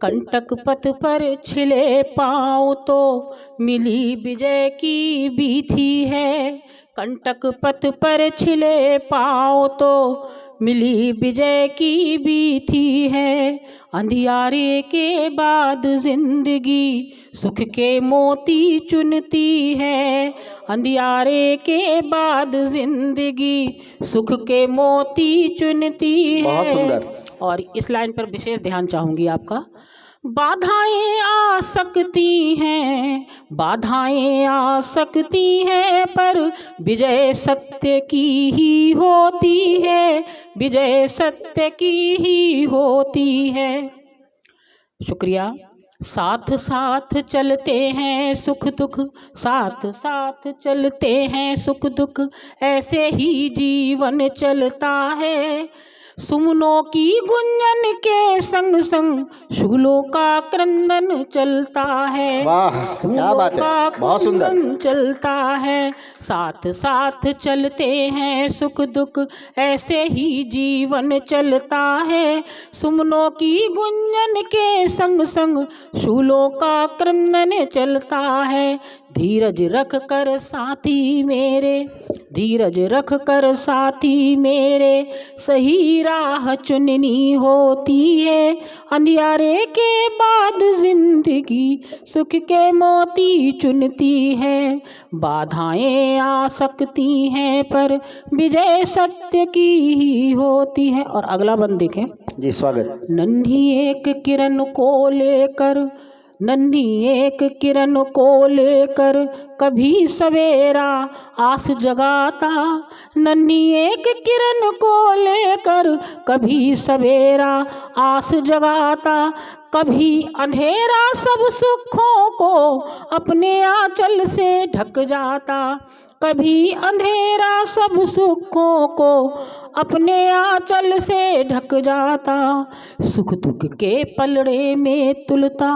कंटक पथ पर छिले पाँव तो मिली विजय की बीथी है। कंटक पथ पर छिले पाँव तो मिली विजय की बीथी है। अंधियारे के बाद जिंदगी सुख के मोती चुनती है। अंधियारे के बाद जिंदगी सुख के मोती चुनती है। बहुत सुंदर। और इस लाइन पर विशेष ध्यान चाहूंगी आपका। बाधाएं आ सकती हैं, बाधाएं आ सकती हैं, पर विजय सत्य की ही होती है। विजय सत्य की ही होती है। शुक्रिया। साथ साथ चलते हैं सुख दुख, साथ साथ चलते हैं सुख दुख, ऐसे ही जीवन चलता है। सुमनों की गुंजन के संग संग शूलों का क्रंदन चलता है। वाह, क्या बात है, बहुत सुंदर चलता है। साथ साथ चलते हैं सुख दुख, ऐसे ही जीवन चलता है। सुमनों की गुंजन के संग संग शूलों का क्रंदन चलता है। धीरज रख कर साथी मेरे, धीरज रख कर साथी मेरे, सही राह चुननी होती है। अंधियारे के बाद जिंदगी सुख के मोती चुनती है। बाधाएं आ सकती हैं, पर विजय सत्य की ही होती है। और अगला बंद देखें जी। स्वागत। नन्ही एक किरण को लेकर, नन्ही एक किरण को लेकर कभी सवेरा आस जगाता। नन्ही एक किरण को लेकर कभी सवेरा आस जगाता। कभी अंधेरा सब सुखों को अपने आंचल से ढक जाता। कभी अंधेरा सब सुखों को अपने आंचल से ढक जाता। सुख दुख के पलड़े में तुलता,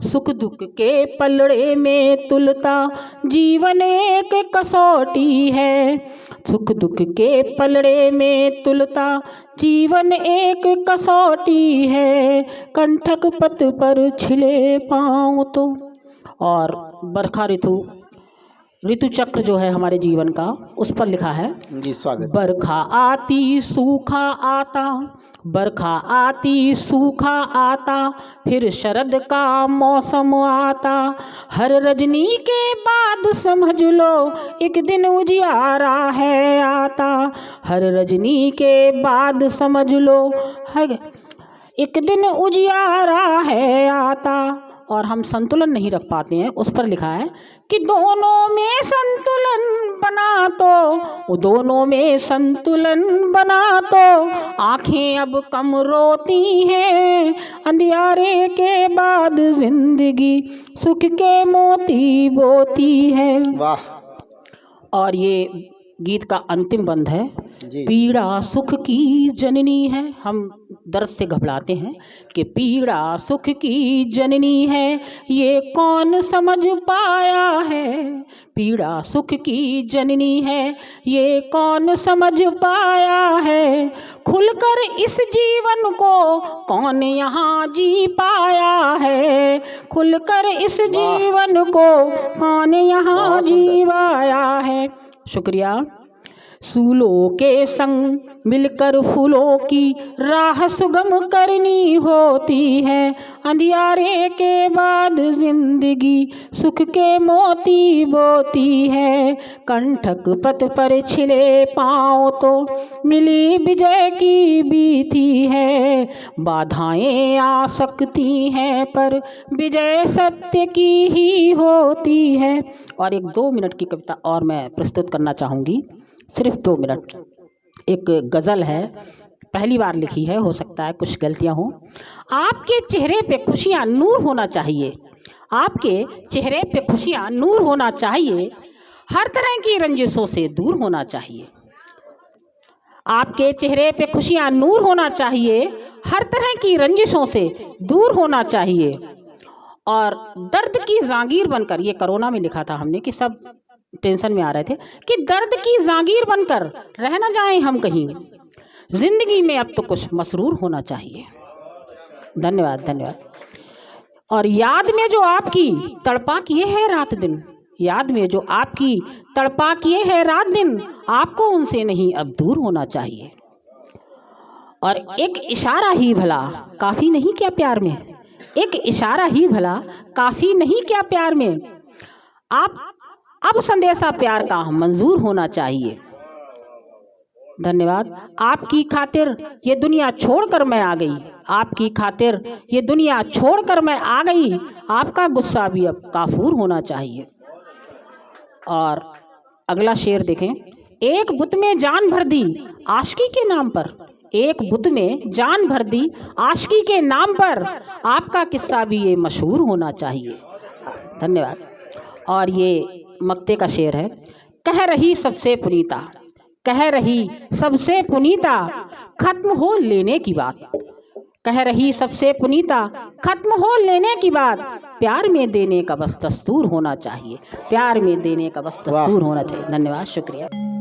सुख दुख के पलड़े में तुलता, जीवन एक कसौटी है। सुख दुख के पलड़े में तुलता, जीवन एक कसौटी है। कंटक पथ पर छिले पाँव तो। और बरखा ऋतु चक्र जो है हमारे जीवन का, उस पर लिखा है जी। स्वागत। बरखा आती सूखा आता, बरखा आती सूखा आता, फिर शरद का मौसम आता। हर रजनी के बाद समझ लो एक दिन उजियारा है आता। हर रजनी के बाद समझ लो एक दिन उजियारा है आता। और हम संतुलन नहीं रख पाते हैं, उस पर लिखा है कि दोनों में संतुलन बना तो, दोनों में संतुलन बना तो, आंखें अब कम रोती हैं। अंधियारे के बाद जिंदगी सुख के मोती बोती है। वाह। और ये गीत का अंतिम बंद है। जी। पीड़ा सुख की जननी है। हम दर्द से घबराते हैं कि पीड़ा सुख की जननी है, ये कौन समझ पाया है। पीड़ा सुख की जननी है, ये कौन समझ पाया है। खुलकर इस जीवन को कौन यहाँ जी पाया है। खुलकर इस जीवन को कौन यहाँ जी पाया है। शुक्रिया। सूलों के संग मिलकर फूलों की राह सुगम करनी होती है। अंधियारे के बाद जिंदगी सुख के मोती बोती है। कंटक पथ पर छिले पाँव तो मिली विजय की बीती है। बाधाएं आ सकती हैं, पर विजय सत्य की ही होती है। और एक 2 मिनट की कविता और मैं प्रस्तुत करना चाहूँगी, सिर्फ 2 मिनट। एक गज़ल है, पहली बार लिखी है, हो सकता है कुछ गलतियां हों। आपके चेहरे पे खुशियां नूर होना चाहिए, आपके चेहरे पे खुशियां नूर होना चाहिए, हर तरह की रंजिशों से दूर होना चाहिए। आपके चेहरे पे खुशियां नूर होना चाहिए, हर तरह की रंजिशों से दूर होना चाहिए। और दर्द की जागीर बनकर, ये कोरोना में लिखा था हमने कि सब टेंशन में आ रहे थे, कि दर्द की जागीर बनकर रह न जाएं हम कहीं, जिंदगी में अब तो कुछ मसरूर होना चाहिए। धन्यवाद, धन्यवाद। और याद में जो आपकी तड़पा किए है रात दिन, याद में जो आपकी तड़पा किए है रात दिन, आपको उनसे नहीं अब दूर होना चाहिए। और एक इशारा ही भला काफ़ी नहीं क्या प्यार में, एक इशारा ही भला काफ़ी नहीं क्या प्यार में, आप अब संदेशा प्यार का मंजूर होना चाहिए। धन्यवाद। आपकी खातिर ये दुनिया छोड़कर मैं आ गई, आपकी खातिर ये दुनिया छोड़कर मैं आ गई, आपका गुस्सा भी अब काफूर होना चाहिए। और अगला शेर देखें। एक बुत में जान भर दी आशिकी के नाम पर, एक बुत में जान भर दी आशिकी के नाम पर, आपका किस्सा भी ये मशहूर होना चाहिए। धन्यवाद। और ये मक्ते का शेर है। कह रही सबसे पुनीता, कह रही सबसे पुनीता, खत्म हो लेने की बात, कह रही सबसे पुनीता, खत्म हो लेने की बात, प्यार में देने का बस दस्तूर होना चाहिए, प्यार में देने का बस दस्तूर होना चाहिए। धन्यवाद, शुक्रिया।